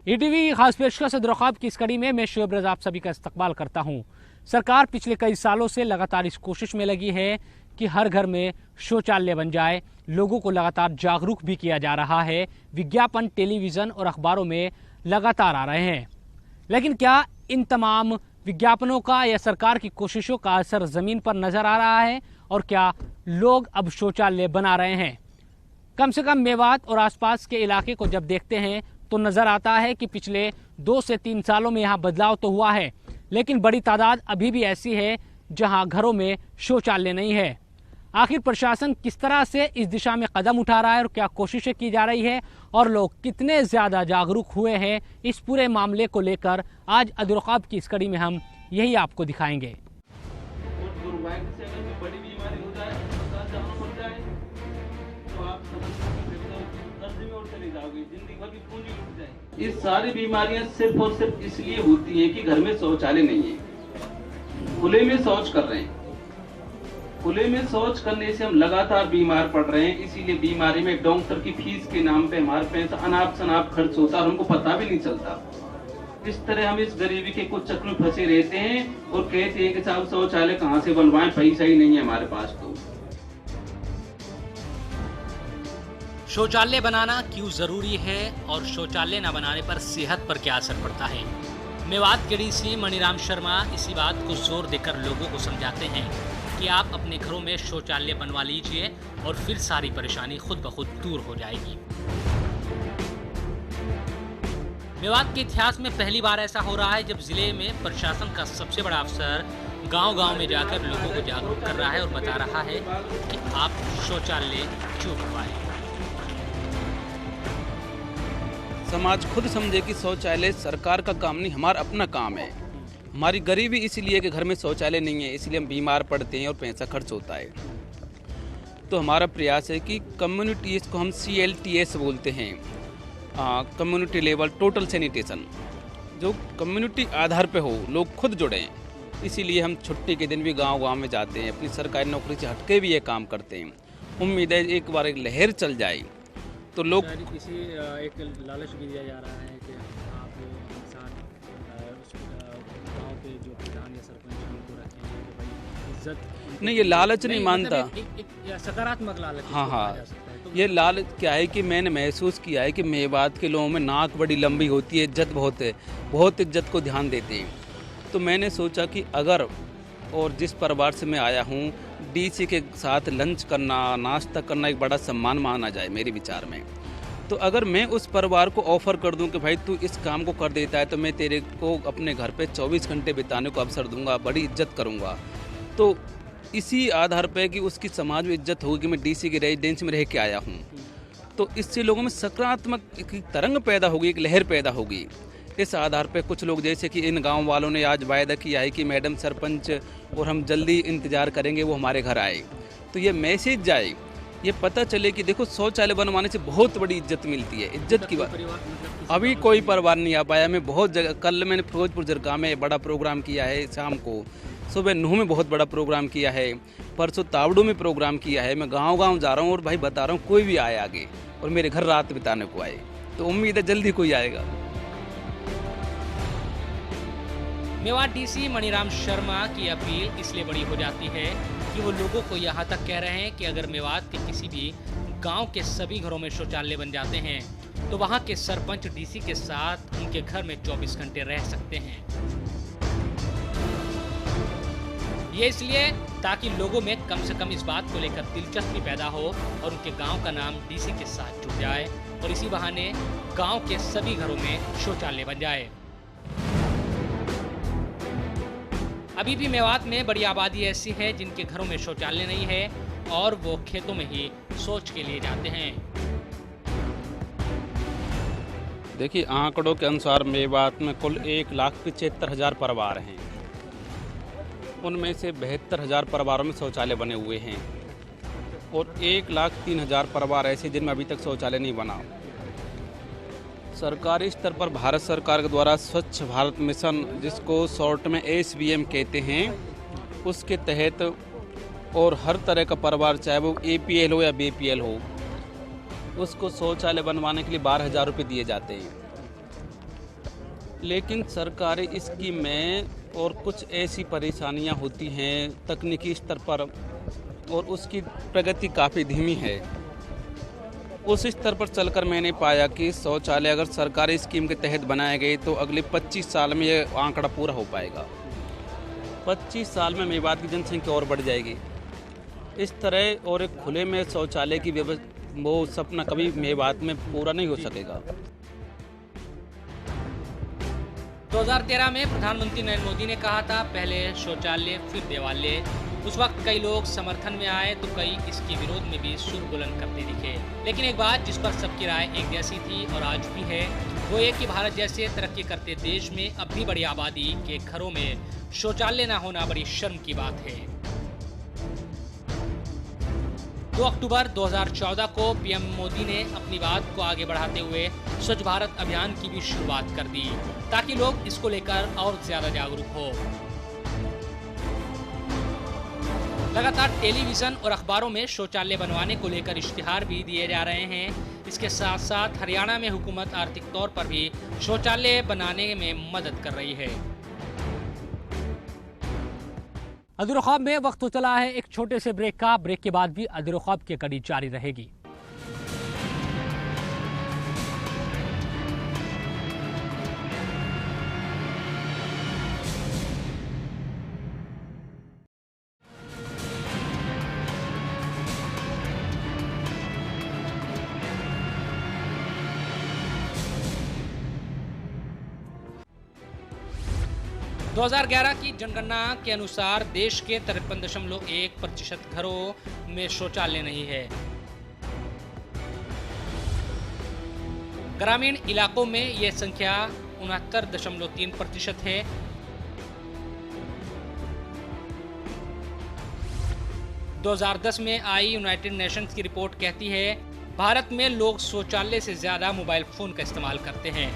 ETV खास पेशकश सदर ख्वाब की इस कड़ी में मैं शुएब रज़ा आप सभी का इस्तकबाल करता हूँ। सरकार पिछले कई सालों से लगातार इस कोशिश में लगी है कि हर घर में शौचालय बन जाए। लोगों को लगातार जागरूक भी किया जा रहा है। विज्ञापन टेलीविज़न और अखबारों में लगातार आ रहे हैं, लेकिन क्या इन तमाम विज्ञापनों का या सरकार की कोशिशों का असर ज़मीन पर नज़र आ रहा है और क्या लोग अब शौचालय बना रहे हैं? कम से कम मेवात और आसपास के इलाके को जब देखते हैं तो नज़र आता है कि पिछले 2 से 3 सालों में यहाँ बदलाव तो हुआ है, लेकिन बड़ी तादाद अभी भी ऐसी है जहाँ घरों में शौचालय नहीं है। आखिर प्रशासन किस तरह से इस दिशा में कदम उठा रहा है और क्या कोशिशें की जा रही है और लोग कितने ज़्यादा जागरूक हुए हैं, इस पूरे मामले को लेकर आज सदर ख्वाब की इस कड़ी में हम यही आपको दिखाएंगे। इस सारी बीमारियां सिर्फ और सिर्फ इसलिए होती हैं कि घर में शौचालय नहीं है। खुले में शौच कर रहे हैं। खुले में शौच करने से हम लगातार बीमार पड़ रहे हैं। इसीलिए बीमारी में डॉक्टर की फीस के नाम पे हमारे पैसा अनाप शनाप खर्च होता है और हमको पता भी नहीं चलता। इस तरह हम इस गरीबी के कुछ चक्र में फंसे रहते हैं और कहते हैं कि साहब शौचालय कहाँ से बनवाएं, पैसा ही नहीं है हमारे पास। तो शौचालय बनाना क्यों ज़रूरी है और शौचालय न बनाने पर सेहत पर क्या असर पड़ता है? मेवात के डीसी मणिराम शर्मा इसी बात को जोर देकर लोगों को समझाते हैं कि आप अपने घरों में शौचालय बनवा लीजिए और फिर सारी परेशानी खुद ब खुद दूर हो जाएगी। मेवात के इतिहास में पहली बार ऐसा हो रहा है जब जिले में प्रशासन का सबसे बड़ा अफसर गांव-गांव में जाकर लोगों को जागरूक कर रहा है और बता रहा है कि आप शौचालय क्यों बनवाएं। समाज खुद समझे कि शौचालय सरकार का काम नहीं, हमारा अपना काम है। हमारी गरीबी इसलिए कि घर में शौचालय नहीं है, इसलिए हम बीमार पड़ते हैं और पैसा खर्च होता है। तो हमारा प्रयास है कि कम्युनिटी, इसको हम CLTS बोलते हैं, कम्युनिटी लेवल टोटल सैनिटेशन, जो कम्युनिटी आधार पे हो, लोग खुद जुड़ें। इसीलिए हम छुट्टी के दिन भी गांव-गांव में जाते हैं, अपनी सरकारी नौकरी से हटके भी ये काम करते हैं। उम्मीद है एक बार एक लहर चल जाए तो लोग। किसी एक लालच भी दिया जा रहा है कि आप इंसान गांव के जो प्रधान या सरपंच हैं उनको रखें कि भाई इज्जत नहीं, ये लालच नहीं मानता। एक सकारात्मक लालच। हाँ, ये लालच क्या है कि मैंने महसूस किया है कि मेवात के लोगों में नाक बड़ी लंबी होती है, इज्जत बहुत है, बहुत इज्जत को ध्यान देते हैं। तो मैंने सोचा कि अगर, और जिस परिवार से मैं आया हूँ, DC के साथ लंच करना, नाश्ता करना एक बड़ा सम्मान माना जाए मेरे विचार में। तो अगर मैं उस परिवार को ऑफ़र कर दूं कि भाई तू इस काम को कर देता है तो मैं तेरे को अपने घर पे 24 घंटे बिताने को अवसर दूंगा, बड़ी इज्जत करूंगा, तो इसी आधार पे कि उसकी समाज में इज्जत होगी कि मैं DC की रेजिडेंस में रह के आया हूँ, तो इससे लोगों में सकारात्मक एक तरंग पैदा होगी, एक लहर पैदा होगी। इस आधार पे कुछ लोग, जैसे कि इन गांव वालों ने आज वायदा किया है कि मैडम सरपंच और हम जल्दी इंतज़ार करेंगे वो हमारे घर आए, तो ये मैसेज जाए, ये पता चले कि देखो शौचालय बनवाने से बहुत बड़ी इज्जत मिलती है। इज्जत की बात अभी कोई परिवार नहीं आ पाया। मैं बहुत जगह, कल मैंने फिरोजपुर जरगा में बड़ा प्रोग्राम किया है, शाम को सुबह नूह में बहुत बड़ा प्रोग्राम किया है, परसों तावड़ू में प्रोग्राम किया है। मैं गाँव-गाँव जा रहा हूँ और भाई बता रहा हूँ, कोई भी आए आगे और मेरे घर रात बिताने को आए, तो उम्मीद है जल्दी कोई आएगा। मेवात डीसी मणिराम शर्मा की अपील इसलिए बड़ी हो जाती है कि वो लोगों को यहाँ तक कह रहे हैं कि अगर मेवात के किसी भी गांव के सभी घरों में शौचालय बन जाते हैं तो वहाँ के सरपंच DC के साथ उनके घर में 24 घंटे रह सकते हैं। ये इसलिए ताकि लोगों में कम से कम इस बात को लेकर दिलचस्पी पैदा हो और उनके गांव का नाम DC के साथ जुड़ जाए और इसी बहाने गांव के सभी घरों में शौचालय बन जाए। अभी भी मेवात में बड़ी आबादी ऐसी है जिनके घरों में शौचालय नहीं है और वो खेतों में ही शौच के लिए जाते हैं। देखिए, आंकड़ों के अनुसार मेवात में कुल 1,75,000 परिवार हैं। उनमें से 72,000 परिवारों में शौचालय बने हुए हैं और 1,03,000 परिवार ऐसे जिनमें अभी तक शौचालय नहीं बना। सरकारी स्तर पर भारत सरकार के द्वारा स्वच्छ भारत मिशन, जिसको शॉर्ट में SBM कहते हैं, उसके तहत और हर तरह का परिवार, चाहे वो APL हो या BPL हो, उसको शौचालय बनवाने के लिए 12,000 रुपये दिए जाते हैं। लेकिन सरकारी स्कीम में और कुछ ऐसी परेशानियां होती हैं तकनीकी स्तर पर और उसकी प्रगति काफ़ी धीमी है। उस स्तर पर चलकर मैंने पाया कि शौचालय अगर सरकारी स्कीम के तहत बनाए गए तो अगले 25 साल में ये आंकड़ा पूरा हो पाएगा। 25 साल में मेवात की जनसंख्या और बढ़ जाएगी। इस तरह और एक खुले में शौचालय की व्यवस्था, वो सपना कभी मेवात में पूरा नहीं हो सकेगा। 2013 में प्रधानमंत्री नरेंद्र मोदी ने कहा था पहले शौचालय फिर देवालय। उस वक्त कई लोग समर्थन में आए तो कई इसके विरोध में भी सुर बुलंद करते दिखे। लेकिन एक बात जिस पर सबकी राय एक जैसी थी और आज भी है, वो ये कि भारत जैसे तरक्की करते देश में अब भी बड़ी आबादी के घरों में शौचालय न होना बड़ी शर्म की बात है। 2 अक्टूबर 2014 को पीएम मोदी ने अपनी बात को आगे बढ़ाते हुए स्वच्छ भारत अभियान की भी शुरुआत कर दी ताकि लोग इसको लेकर और ज्यादा जागरूक हो। लगातार टेलीविजन और अखबारों में शौचालय बनवाने को लेकर इश्तिहार भी दिए जा रहे हैं। इसके साथ साथ हरियाणा में हुकूमत आर्थिक तौर पर भी शौचालय बनाने में मदद कर रही है। अदीर ख्वाब में वक्त तो चला है एक छोटे से ब्रेक का। ब्रेक के बाद भी अदीर ख्वाब की कड़ी जारी रहेगी। दो 2011 की जनगणना के अनुसार देश के 53.1% घरों में शौचालय नहीं है। ग्रामीण इलाकों में यह संख्या 69.3% है। दो 2010 में आई यूनाइटेड नेशंस की रिपोर्ट कहती है भारत में लोग शौचालय से ज्यादा मोबाइल फोन का इस्तेमाल करते हैं।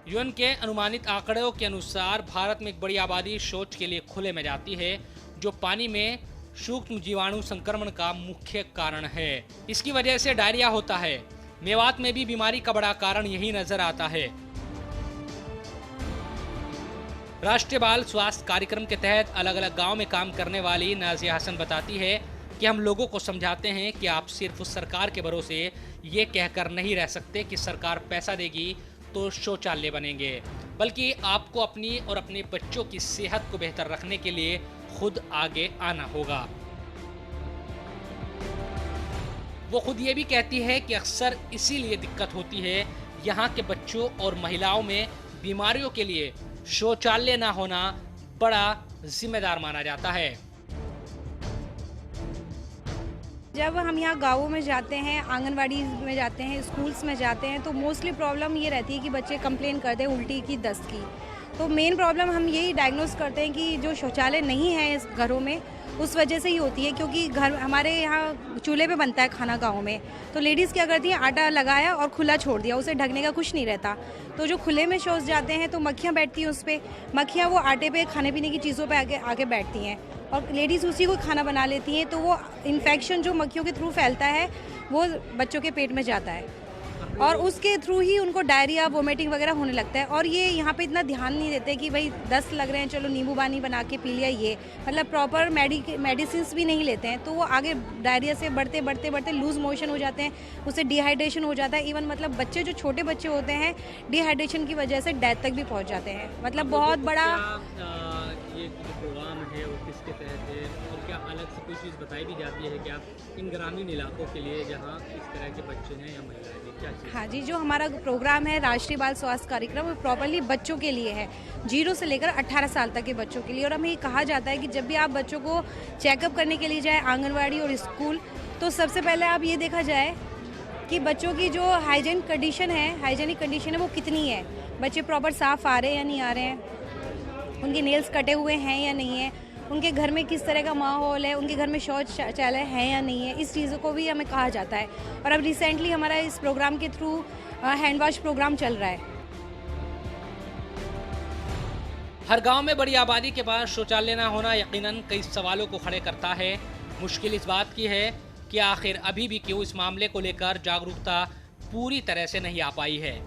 यूएन के अनुमानित आंकड़ों के अनुसार भारत में एक बड़ी आबादी शौच के लिए खुले में जाती है, जो पानी में सूक्ष्म जीवाणु संक्रमण का मुख्य कारण है। इसकी वजह से डायरिया होता है। मेवात में भी बीमारी का बड़ा कारण यही नजर आता है। राष्ट्रीय बाल स्वास्थ्य कार्यक्रम के तहत अलग अलग गांव में काम करने वाली नाजिया हसन बताती है कि हम लोगों को समझाते हैं कि आप सिर्फ उस सरकार के भरोसे ये कहकर नहीं रह सकते कि सरकार पैसा देगी तो शौचालय बनेंगे, बल्कि आपको अपनी और अपने बच्चों की सेहत को बेहतर रखने के लिए खुद आगे आना होगा। वो खुद ये भी कहती है कि अक्सर इसीलिए दिक्कत होती है, यहाँ के बच्चों और महिलाओं में बीमारियों के लिए शौचालय ना होना बड़ा जिम्मेदार माना जाता है। जब हम यहाँ गाँवों में जाते हैं, आंगनवाड़ी में जाते हैं, स्कूल्स में जाते हैं, तो मोस्टली प्रॉब्लम ये रहती है कि बच्चे कंप्लेन करते हैं उल्टी की, दस्त की। तो मेन प्रॉब्लम हम यही डायग्नोस करते हैं कि जो शौचालय नहीं है इस घरों में, उस वजह से ही होती है, क्योंकि घर हमारे यहाँ चूल्हे पे बनता है खाना गाँव में। तो लेडीज़ क्या करती हैं, आटा लगाया और खुला छोड़ दिया, उसे ढकने का कुछ नहीं रहता। तो जो खुले में शौच जाते हैं तो मक्खियाँ बैठती हैं उस पर, मक्खियाँ वो आटे पे, खाने पीने की चीज़ों पे आके बैठती हैं और लेडीज़ उसी को खाना बना लेती हैं। तो वो इन्फेक्शन जो मक्खियों के थ्रू फैलता है वो बच्चों के पेट में जाता है और उसके थ्रू ही उनको डायरिया, वोमिटिंग वगैरह होने लगता है। और ये यहाँ पे इतना ध्यान नहीं देते कि भाई दस्त लग रहे हैं, चलो नींबू पानी बना के पी लिया, ये मतलब प्रॉपर मेडिसिन भी नहीं लेते हैं। तो वो आगे डायरिया से बढ़ते बढ़ते बढ़ते लूज मोशन हो जाते हैं, उससे डिहाइड्रेशन हो जाता है। इवन मतलब बच्चे जो छोटे बच्चे होते हैं, डिहाइड्रेशन की वजह से डेथ तक भी पहुँच जाते हैं। मतलब बहुत बड़ा ये जो प्रोग्राम है वो किसके तहत है और क्या अलग से कोई चीज़ बताई भी जाती है क्या इन ग्रामीण इलाकों के लिए जहाँ इस तरह के बच्चे हैं या महिलाएं हैं, क्या चीज़? हाँ जी, जो हमारा प्रोग्राम है राष्ट्रीय बाल स्वास्थ्य कार्यक्रम, वो प्रॉपरली बच्चों के लिए है, 0 से लेकर 18 साल तक के बच्चों के लिए। और हमें ये कहा जाता है कि जब भी आप बच्चों को चेकअप करने के लिए जाए आंगनवाड़ी और स्कूल, तो सबसे पहले आप ये देखा जाए कि बच्चों की जो हाइजीनिक कंडीशन है वो कितनी है, बच्चे प्रॉपर साफ़ आ रहे हैं या नहीं आ रहे हैं, उनके नेल्स कटे हुए हैं या नहीं है, उनके घर में किस तरह का माहौल है, उनके घर में शौचालय है या नहीं है, इस चीज़ों को भी हमें कहा जाता है। और अब रिसेंटली हमारा इस प्रोग्राम के थ्रू हैंड वॉश प्रोग्राम चल रहा है। हर गांव में बड़ी आबादी के पास शौचालय न होना यकीनन कई सवालों को खड़े करता है। मुश्किल इस बात की है कि आखिर अभी भी क्यों इस मामले को लेकर जागरूकता पूरी तरह से नहीं आ पाई है।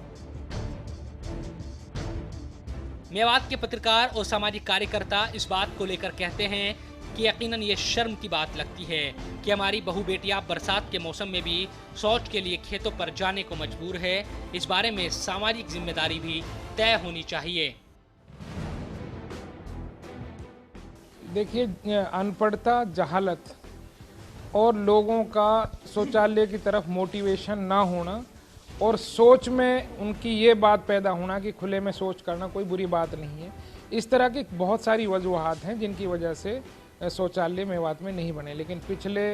मेवात के पत्रकार और सामाजिक कार्यकर्ता इस बात को लेकर कहते हैं कि यकीनन ये शर्म की बात लगती है कि हमारी बहू बेटियां बरसात के मौसम में भी शौच के लिए खेतों पर जाने को मजबूर है। इस बारे में सामाजिक जिम्मेदारी भी तय होनी चाहिए। देखिए, अनपढ़ता, जहालत और लोगों का शौचालय की तरफ मोटिवेशन ना होना और सोच में उनकी ये बात पैदा होना कि खुले में शौच करना कोई बुरी बात नहीं है, इस तरह की बहुत सारी वजूहात हैं जिनकी वजह से शौचालय मेवात में नहीं बने। लेकिन पिछले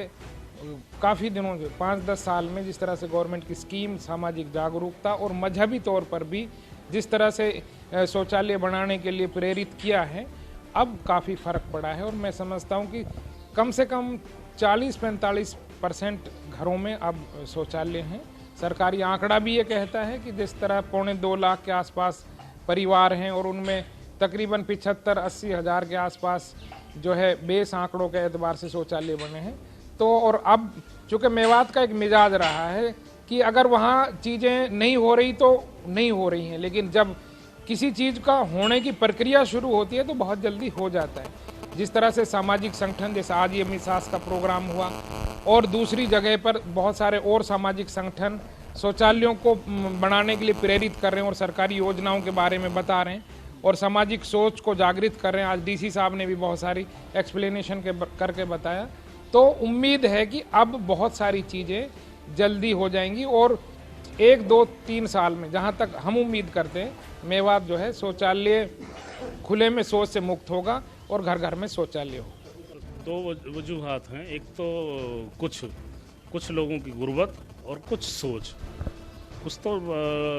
काफ़ी दिनों से 5-10 साल में जिस तरह से गवर्नमेंट की स्कीम, सामाजिक जागरूकता और मजहबी तौर पर भी जिस तरह से शौचालय बनाने के लिए प्रेरित किया है, अब काफ़ी फ़र्क पड़ा है। और मैं समझता हूँ कि कम से कम 40-45% घरों में अब शौचालय हैं। सरकारी आंकड़ा भी ये कहता है कि जिस तरह 2.25 लाख के आसपास परिवार हैं और उनमें तकरीबन 75-80 हज़ार के आसपास जो है बेस आंकड़ों के एतबार से शौचालय बने हैं। तो और अब चूँकि मेवात का एक मिजाज रहा है कि अगर वहाँ चीज़ें नहीं हो रही तो नहीं हो रही हैं, लेकिन जब किसी चीज़ का होने की प्रक्रिया शुरू होती है तो बहुत जल्दी हो जाता है। जिस तरह से सामाजिक संगठन, जैसे आज ये मिसास का प्रोग्राम हुआ और दूसरी जगह पर बहुत सारे और सामाजिक संगठन शौचालयों को बनाने के लिए प्रेरित कर रहे हैं और सरकारी योजनाओं के बारे में बता रहे हैं और सामाजिक सोच को जागृत कर रहे हैं। आज डीसी साहब ने भी बहुत सारी एक्सप्लेनेशन करके बताया। तो उम्मीद है कि अब बहुत सारी चीज़ें जल्दी हो जाएंगी और 1-2-3 साल में, जहाँ तक हम उम्मीद करते हैं, मेवात जो है शौचालय खुले में शौच से मुक्त होगा और घर घर में शौचालय होगा। 2 वजूहात हैं। एक तो कुछ लोगों की गुर्बत और कुछ सोच। कुछ तो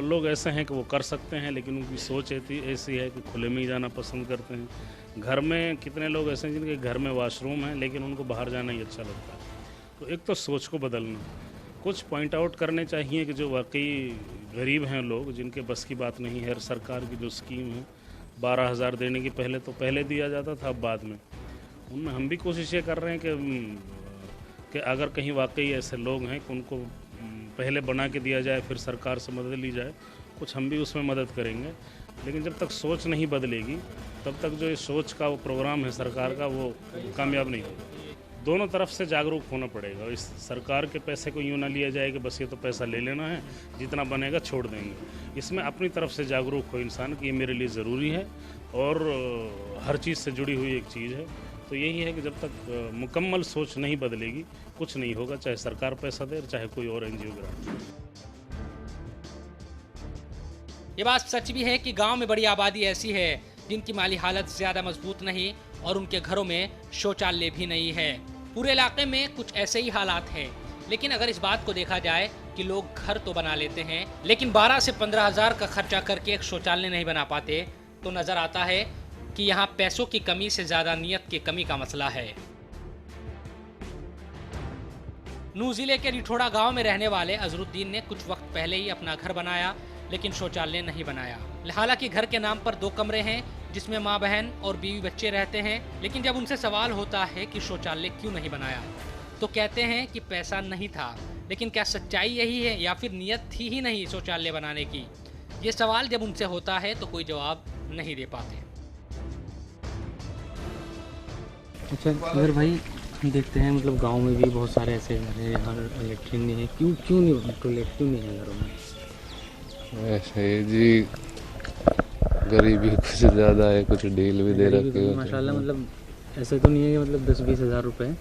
लोग ऐसे हैं कि वो कर सकते हैं, लेकिन उनकी सोच ऐसी है कि खुले में ही जाना पसंद करते हैं। घर में कितने लोग ऐसे हैं जिनके घर में वॉशरूम है लेकिन उनको बाहर जाना ही अच्छा लगता है। तो एक तो सोच को बदलना, कुछ पॉइंट आउट करने चाहिए कि जो वाकई गरीब हैं लोग, जिनके बस की बात नहीं है। सरकार की जो स्कीम है 12,000 देने की पहले दिया जाता था, अब बाद में उनमें हम भी कोशिश ये कर रहे हैं कि अगर कहीं वाकई ऐसे लोग हैं कि उनको पहले बना के दिया जाए, फिर सरकार से मदद ली जाए, कुछ हम भी उसमें मदद करेंगे। लेकिन जब तक सोच नहीं बदलेगी तब तक जो ये सोच का वो प्रोग्राम है सरकार का, वो कामयाब नहीं होगा। दोनों तरफ से जागरूक होना पड़ेगा। इस सरकार के पैसे को यूँ ना लिया जाए कि बस ये तो पैसा ले लेना है, जितना बनेगा छोड़ देंगे। इसमें अपनी तरफ से जागरूक हो इंसान कि ये मेरे लिए ज़रूरी है और हर चीज़ से जुड़ी हुई एक चीज़ है। तो यही है कि जब तक मुकम्मल सोच नहीं बदलेगी कुछ नहीं होगा, चाहे सरकार पैसा दे चाहे कोई और NGO ग्रांट। ये बात सच भी है कि गांव में बड़ी आबादी ऐसी है जिनकी माली हालत ज्यादा मजबूत नहीं और उनके घरों में शौचालय भी नहीं है। पूरे इलाके में कुछ ऐसे ही हालात हैं। लेकिन अगर इस बात को देखा जाए कि लोग घर तो बना लेते हैं लेकिन 12 से 15 हज़ार का खर्चा करके एक शौचालय नहीं बना पाते, तो नजर आता है कि यहाँ पैसों की कमी से ज्यादा नीयत की कमी का मसला है। नूह जिले के रिठोड़ा गांव में रहने वाले अजरुद्दीन ने कुछ वक्त पहले ही अपना घर बनाया लेकिन शौचालय नहीं बनाया। हालांकि घर के नाम पर 2 कमरे हैं जिसमें माँ बहन और बीवी बच्चे रहते हैं, लेकिन जब उनसे सवाल होता है कि शौचालय क्यों नहीं बनाया तो कहते हैं कि पैसा नहीं था। लेकिन क्या सच्चाई यही है या फिर नीयत थी ही नहीं शौचालय बनाने की? ये सवाल जब उनसे होता है तो कोई जवाब नहीं दे पाते। अच्छा, अगर भाई देखते हैं मतलब गांव में भी बहुत सारे ऐसे घर हैं यहाँ इलेक्ट्रिक नहीं है, क्यों नहीं टॉयलेट क्यों नहीं है घरों में? ऐसे ही जी, गरीबी कुछ ज़्यादा है, कुछ डील भी दे रखी है माशाल्लाह। मतलब ऐसे तो नहीं है कि मतलब 10-20 हज़ार रुपये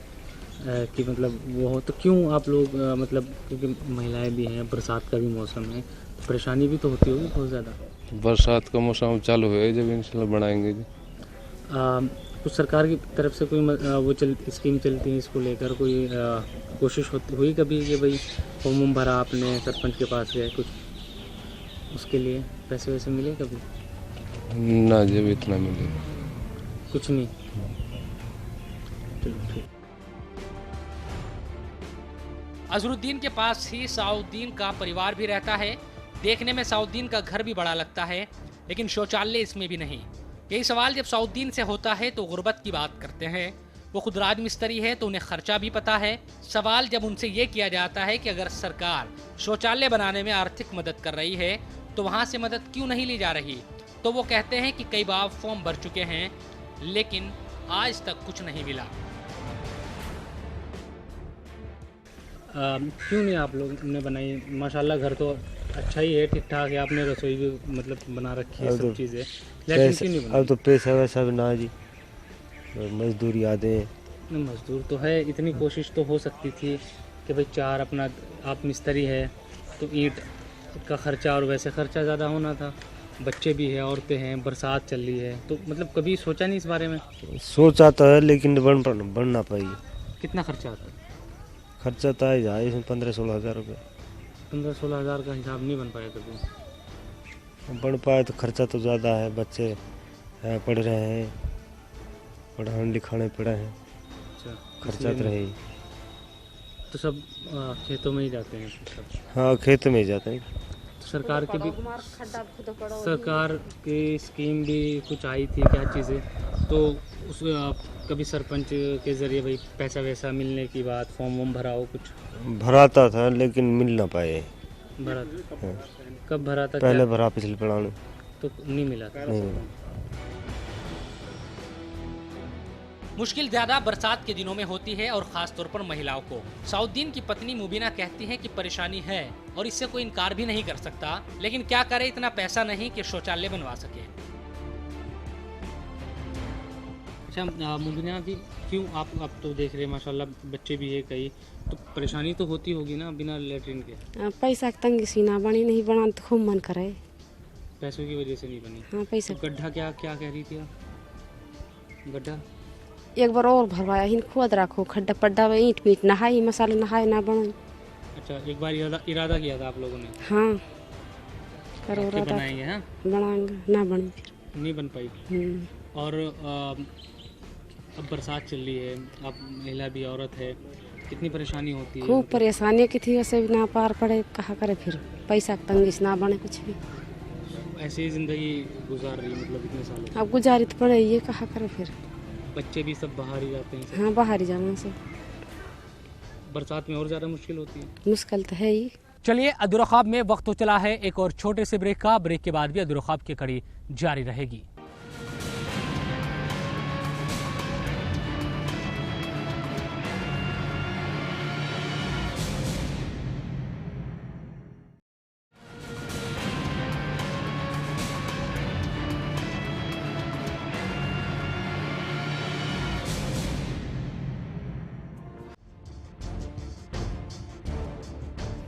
कि मतलब वो हो, तो क्यों आप लोग मतलब, क्योंकि महिलाएं भी हैं, बरसात का भी मौसम है, परेशानी भी तो होती होगी बहुत ज़्यादा। बरसात का मौसम चालू है जब इंशाल्लाह बनाएंगे जी। कुछ सरकार की तरफ से कोई स्कीम चलती है इसको लेकर, कोई कोशिश हुई कभी कि भाई फॉर्म भरा आपने, सरपंच के पास गए, कुछ उसके लिए पैसे वैसे मिले कभी? ना जब इतना मिले कुछ नहीं। चलो ठीक। अजरुद्दीन के पास ही साउद्दीन का परिवार भी रहता है। देखने में साउद्दीन का घर भी बड़ा लगता है लेकिन शौचालय इसमें भी नहीं। यही सवाल जब साउद्दीन से होता है तो गुर्बत की बात करते हैं। वो खुद राजमिस्त्री है तो उन्हें खर्चा भी पता है। सवाल जब उनसे ये किया जाता है कि अगर सरकार शौचालय बनाने में आर्थिक मदद कर रही है तो वहाँ से मदद क्यों नहीं ली जा रही, तो वो कहते हैं कि कई बार फॉर्म भर चुके हैं लेकिन आज तक कुछ नहीं मिला। क्यों नहीं आप लोग ने बनाई? माशाल्लाह घर तो अच्छा ही है, ठीक ठाक है, आपने रसोई भी मतलब बना रखी है, सब चीज़ें, लेकिन क्यों नहीं बनाई? अब तो पैसा वैसा भी ना जी, मजदूरी आते हैं। मजदूर तो है, इतनी कोशिश तो हो सकती थी कि भाई चार अपना आप मिस्त्री है तो ईंट का खर्चा और वैसे खर्चा ज़्यादा होना था, बच्चे भी हैं, औरतें हैं, बरसात चल रही है, तो मतलब कभी सोचा नहीं इस बारे में? सोचा तो है लेकिन बन ना पाई। कितना खर्चा आता है? खर्चा तो है जाए इसमें 15-16 हज़ार रुपये। 15-16 हज़ार का हिसाब नहीं बन पाया कभी? बन पाए तो खर्चा तो ज़्यादा है, बच्चे हैं, पढ़ रहे हैं, पढ़ाने लिखाने पड़े हैं, अच्छा, खर्चा तो रहे ही। तो सब खेतों में ही जाते हैं सब? हाँ, खेत में ही जाते हैं। तो सरकार की स्कीम भी कुछ आई थी क्या चीज़ें, तो उस कभी सरपंच के ज़रिए भाई पैसा वैसा मिलने की बात, फॉर्म वॉर्म भरा हो? कुछ भराता था लेकिन मिल ना पाए। भरा था? हाँ। कब भरा था? पहले भरा पिछले पढ़ाने तो नहीं मिला था? नहीं मिला। मुश्किल ज्यादा बरसात के दिनों में होती है और खास तौर पर महिलाओं को। साउद्दीन की पत्नी मुबीना कहती है कि परेशानी है और इससे कोई इनकार भी नहीं कर सकता, लेकिन क्या करे, इतना पैसा नहीं कि शौचालय बनवा सके। अच्छा मुबीना जी, क्यों आप तो देख रहे हैं माशाल्लाह बच्चे भी है कई, तो परेशानी तो होती होगी ना बिना लेटरिन के? पैसा की तंगी सीना बनी, नहीं बना तो खूब मन करे। पैसों की वजह से नहीं बनी? हाँ पैसा। तो गड्ढा क्या क्या कह रही थी आप? गड्ढा एक बार और भरवाया, हिन खोद रखो खड्डा पड्डा में, ईंट पीट नहाई, मसाला नहाए ना बनो। अच्छा, एक बार इरादा किया था आप लोगों ने? हाँ करो रहा था, बनाएंगे। हाँ, बनाएंगे, ना बनी फिर नहीं बन पाई। और अब बरसात चल रही है, आप महिला भी औरत है, कितनी परेशानी होती है? खूब परेशानी की थी, वैसे भी ना पार पड़े, कहा करे फिर, पैसा की तंगी से ना बने कुछ भी। ऐसे ही जिंदगी गुजार रही मतलब इतने सालों से? अब गुजारी तो पड़े, ये कहा करे फिर। बच्चे भी सब बाहर ही जाते हैं? हाँ बाहर ही जाना से। बरसात में और ज़्यादा मुश्किल होती है? मुश्किल तो है ही। चलिए अधूरा ख्वाब में वक्त तो चला है एक और छोटे से ब्रेक का। ब्रेक के बाद भी अधूरा ख्वाब की कड़ी जारी रहेगी।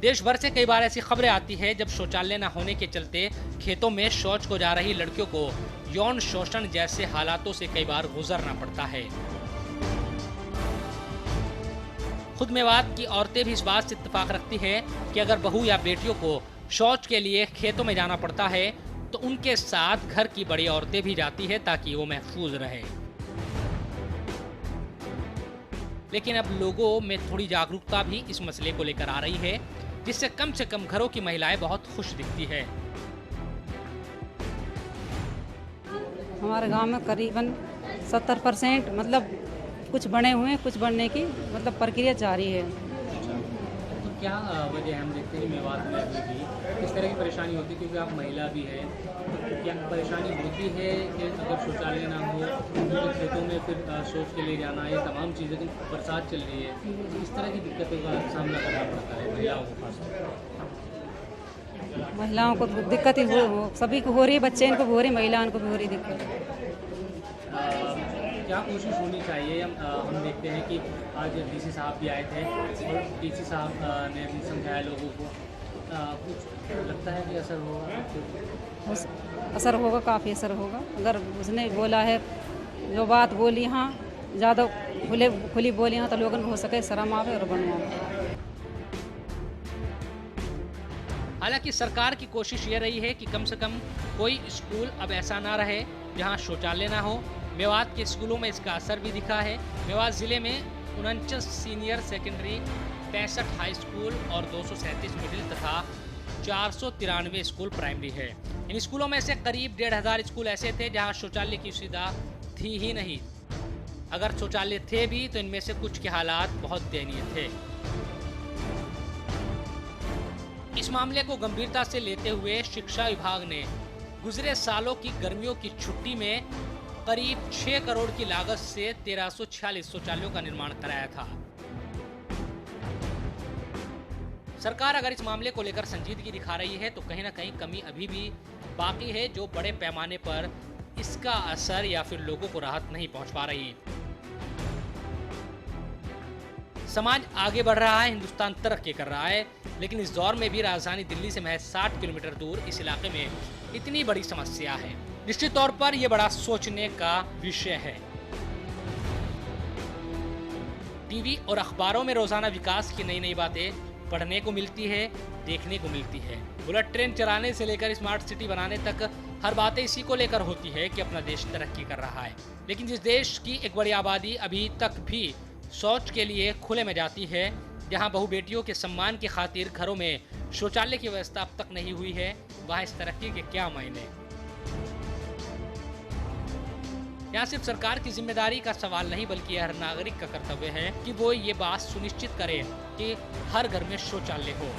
देश भर से कई बार ऐसी खबरें आती है जब शौचालय न होने के चलते खेतों में शौच को जा रही लड़कियों को यौन शोषण जैसे हालातों से कई बार गुजरना पड़ता है। खुद मेवात की औरतें भी इस बात से इत्तेफाक रखती है कि अगर बहू या बेटियों को शौच के लिए खेतों में जाना पड़ता है तो उनके साथ घर की बड़ी औरतें भी जाती है ताकि वो महफूज रहे। लेकिन अब लोगों में थोड़ी जागरूकता भी इस मसले को लेकर आ रही है, जिससे कम से कम घरों की महिलाएं बहुत खुश दिखती है। हमारे गांव में करीबन 70% मतलब कुछ बने हुए हैं, कुछ बनने की मतलब प्रक्रिया जारी है। तो क्या वजह हम देखते हैं मेवात में अभी भी किस तरह की परेशानी होती है, क्योंकि आप महिला भी है, तो क्या परेशानी होती है कि अगर शौचालय ना हो तो खेतों में फिर शौच के लिए जाना, ये तमाम चीज़ें, बरसात चल रही है, तो इस तरह की दिक्कतों का सामना करना पड़ता है महिलाओं को खासतौर पर? महिलाओं को दिक्कत ही सभी को हो रही है, बच्चे इनको भी हो रही, महिलाओं को भी हो रही दिक्कत। क्या कोशिश होनी चाहिए? हम देखते हैं कि आज डीसी साहब भी आए थे और डीसी साहब ने भी समझाया लोगों को, कुछ लगता है कि असर होगा? असर होगा, काफ़ी असर होगा। अगर उसने बोला है, जो बात बोली, हाँ ज़्यादा खुली बोली, हाँ तो लोगों को हो सके शर्म आवे और बनवावे। हालांकि सरकार की कोशिश ये रही है कि कम से कम कोई स्कूल अब ऐसा ना रहे जहां शौचालय ना हो। मेवात के स्कूलों में इसका असर भी दिखा है। मेवात जिले में 49 सीनियर सेकेंडरी, 65 हाई स्कूल और 237 मिडिल तथा 493 स्कूल प्राइमरी है। इन स्कूलों में से करीब 1500 स्कूल ऐसे थे जहां शौचालय की सुविधा थी ही नहीं। अगर शौचालय थे भी तो इनमें से कुछ के हालात बहुत दयनीय थे। इस मामले को गंभीरता से लेते हुए शिक्षा विभाग ने गुजरे सालों की गर्मियों की छुट्टी में करीब 6 करोड़ की लागत से 1346 शौचालयों का निर्माण कराया था। सरकार अगर इस मामले को लेकर संजीदगी दिखा रही है तो कहीं ना कहीं कमी अभी भी बाकी है, जो बड़े पैमाने पर इसका असर या फिर लोगों को राहत नहीं पहुंच पा रही। समाज आगे बढ़ रहा है, हिंदुस्तान तरक्की कर रहा है, लेकिन इस दौर में भी राजधानी दिल्ली से महज 60 किलोमीटर दूर इस इलाके में इतनी बड़ी समस्या है। निश्चित तौर पर यह बड़ा सोचने का विषय है। टीवी और अखबारों में रोजाना विकास की नई नई बातें पढ़ने को मिलती है, देखने को मिलती है। बुलेट ट्रेन चलाने से लेकर स्मार्ट सिटी बनाने तक हर बातें इसी को लेकर होती है कि अपना देश तरक्की कर रहा है। लेकिन जिस देश की एक बड़ी आबादी अभी तक भी शौच के लिए खुले में जाती है, जहां बहु बेटियों के सम्मान की खातिर घरों में शौचालय की व्यवस्था अब तक नहीं हुई है, वहां इस तरक्की के क्या मायने। यहाँ सिर्फ सरकार की जिम्मेदारी का सवाल नहीं बल्कि हर नागरिक का कर्तव्य है कि वो ये बात सुनिश्चित करे कि हर घर में शौचालय हो।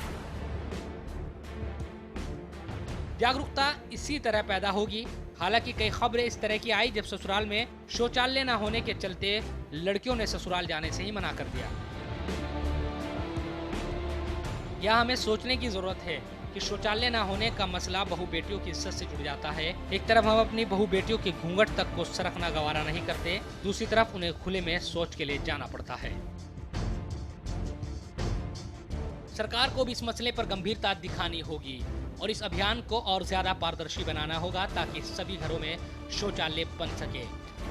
जागरूकता इसी तरह पैदा होगी। हालांकि कई खबरें इस तरह की आई जब ससुराल में शौचालय न होने के चलते लड़कियों ने ससुराल जाने से ही मना कर दिया। यह हमें सोचने की जरूरत है कि शौचालय न होने का मसला बहु बेटियों की इज्जत से जुड़ जाता है। एक तरफ हम अपनी बहु बेटियों के घूंघट तक को सरकना गवारा नहीं करते, दूसरी तरफ उन्हें खुले में शौच के लिए जाना पड़ता है। सरकार को भी इस मसले पर गंभीरता दिखानी होगी और इस अभियान को और ज्यादा पारदर्शी बनाना होगा ताकि सभी घरों में शौचालय बन सके।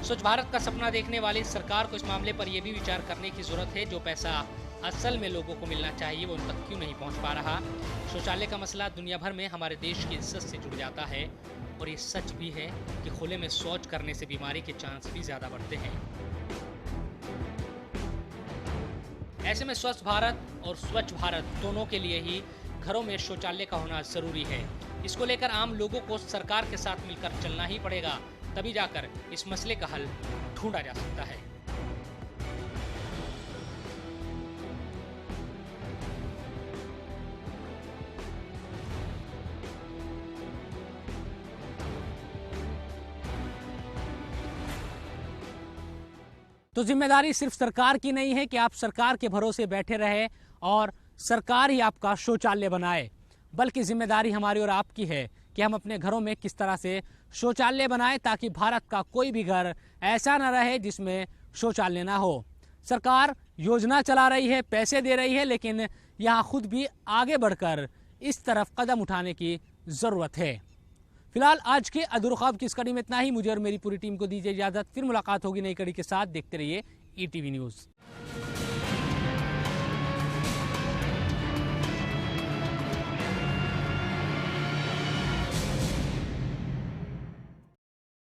स्वच्छ भारत का सपना देखने वाली सरकार को इस मामले पर यह भी विचार करने की जरूरत है, जो पैसा असल में लोगों को मिलना चाहिए वो उन तक क्यों नहीं पहुंच पा रहा। शौचालय का मसला दुनिया भर में हमारे देश की इज्जत से जुड़ जाता है और ये सच भी है कि खुले में शौच करने से बीमारी के चांस भी ज्यादा बढ़ते हैं। ऐसे में स्वस्थ भारत और स्वच्छ भारत दोनों के लिए ही घरों में शौचालय का होना जरूरी है। इसको लेकर आम लोगों को सरकार के साथ मिलकर चलना ही पड़ेगा, तभी जाकर इस मसले का हल ढूंढा जा सकता है। तो जिम्मेदारी सिर्फ सरकार की नहीं है कि आप सरकार के भरोसे बैठे रहे और सरकार ही आपका शौचालय बनाए, बल्कि जिम्मेदारी हमारी और आपकी है कि हम अपने घरों में किस तरह से शौचालय बनाएं ताकि भारत का कोई भी घर ऐसा न रहे जिसमें शौचालय ना हो। सरकार योजना चला रही है, पैसे दे रही है, लेकिन यहाँ खुद भी आगे बढ़कर इस तरफ कदम उठाने की ज़रूरत है। फिलहाल आज के अधूरे ख्वाब की इस कड़ी में इतना ही। मुझे और मेरी पूरी टीम को दीजिए इजाज़त। फिर मुलाकात होगी नई कड़ी के साथ। देखते रहिए ETV न्यूज़।